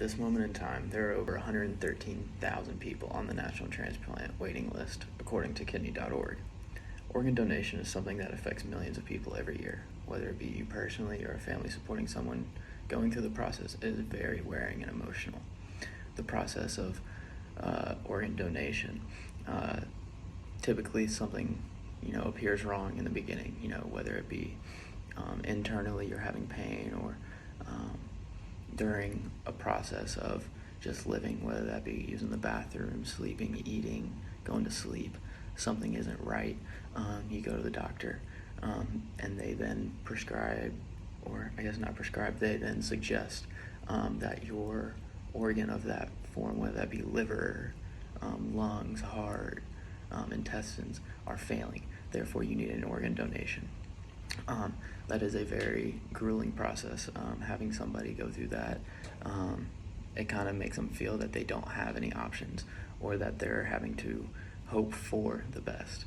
this moment in time, there are over 113,000 people on the National Transplant Waiting List, according to kidney.org. Organ donation is something that affects millions of people every year, whether it be you personally or a family supporting someone going through the process. It is very wearing and emotional. The process of organ donation, typically something appears wrong in the beginning, whether it be internally you're having pain or during a process of just living, whether that be using the bathroom, sleeping, eating, going to sleep, something isn't right. You go to the doctor and they then prescribe, or I guess not prescribe, they then suggest that your organ of that form, whether that be liver, lungs, heart, intestines, are failing. Therefore, you need an organ donation. That is a very grueling process. Having somebody go through that, it kind of makes them feel that they don't have any options, or that they're having to hope for the best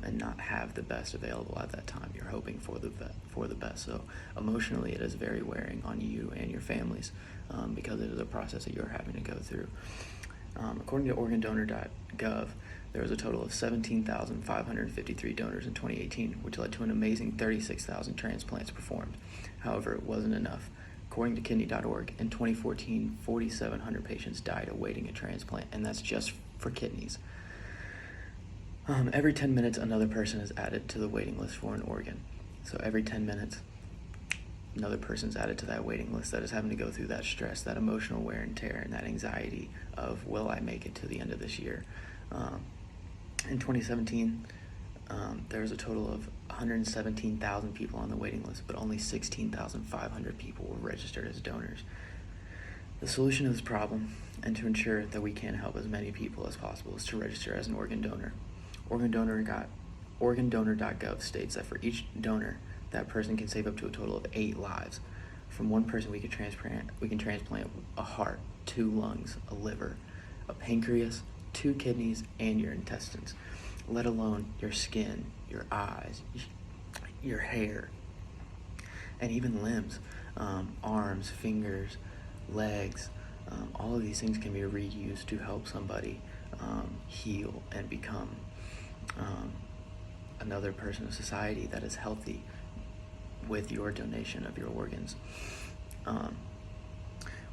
and not have the best available at that time. You're hoping for the best. So emotionally, it is very wearing on you and your families because it is a process that you're having to go through. According to organdonor.gov, there was a total of 17,553 donors in 2018, which led to an amazing 36,000 transplants performed. However, it wasn't enough. According to kidney.org, in 2014, 4,700 patients died awaiting a transplant, and that's just for kidneys. Every 10 minutes, another person is added to the waiting list for an organ. So every 10 minutes, another person's added to that waiting list that is having to go through that stress, that emotional wear and tear, and that anxiety of, will I make it to the end of this year? In 2017, there was a total of 117,000 people on the waiting list, but only 16,500 people were registered as donors. The solution to this problem, and to ensure that we can help as many people as possible, is to register as an organ donor. Organdonor.gov states that for each donor, that person can save up to a total of 8 lives. From one person, we can transplant a heart, 2 lungs, a liver, a pancreas, 2 kidneys, and your intestines, let alone your skin, your eyes, your hair, and even limbs, arms, fingers, legs. All of these things can be reused to help somebody heal and become another person of society that is healthy with your donation of your organs.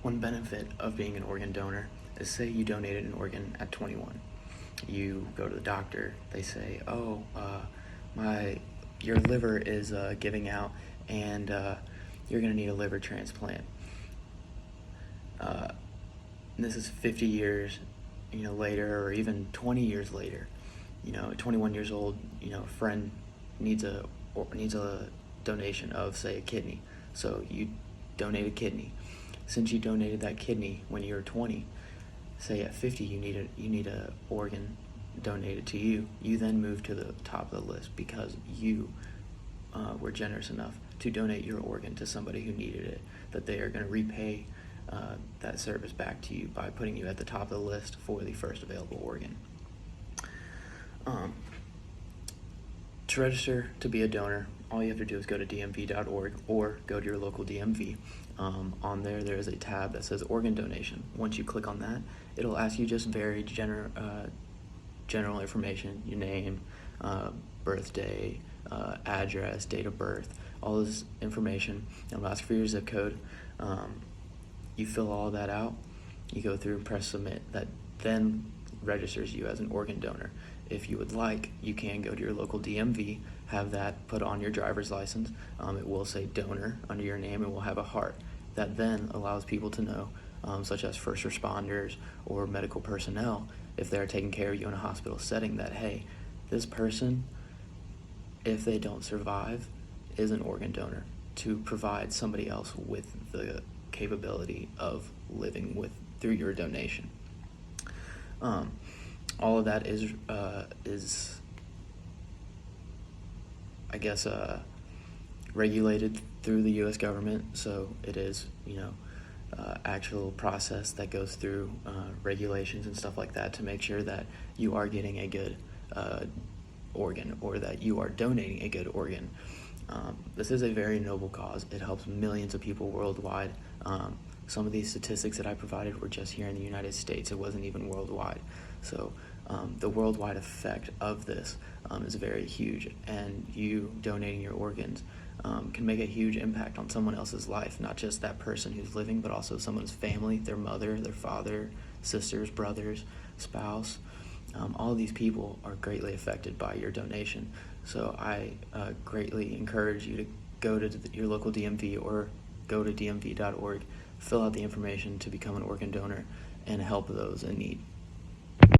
One benefit of being an organ donor is, say you donated an organ at 21. You go to the doctor, they say, your liver is giving out and you're gonna need a liver transplant. This is 50 years later, or even 20 years later. At 21 years old, a friend needs a donation of, say, a kidney. So you donate a kidney. Since you donated that kidney when you were 20, say at 50 you need a organ donated to you. You then move to the top of the list because you were generous enough to donate your organ to somebody who needed it, that they are going to repay that service back to you by putting you at the top of the list for the first available organ. To register to be a donor, all you have to do is go to dmv.org or go to your local DMV. On there is a tab that says organ donation. Once you click on that, it'll ask you just very general information, your name, birthday, address, date of birth, all this information. It'll ask for your zip code. You fill all that out, you go through and press submit. That then registers you as an organ donor. If you would like, you can go to your local DMV, have that put on your driver's license. It will say donor under your name, and will have a heart. That then allows people to know, such as first responders or medical personnel, if they're taking care of you in a hospital setting, that, hey, this person, if they don't survive, is an organ donor, to provide somebody else with the capability of living through your donation. All of that is I guess regulated through the U.S. government, so it is actual process that goes through regulations and stuff like that to make sure that you are getting a good organ, or that you are donating a good organ. This is a very noble cause. It helps millions of people worldwide. Some of these statistics that I provided were just here in the United States. It wasn't even worldwide. So the worldwide effect of this is very huge, and you donating your organs can make a huge impact on someone else's life, not just that person who's living, but also someone's family, their mother, their father, sisters, brothers, spouse. All of these people are greatly affected by your donation. So I greatly encourage you to go to your local DMV or go to dmv.org, fill out the information to become an organ donor, and help those in need.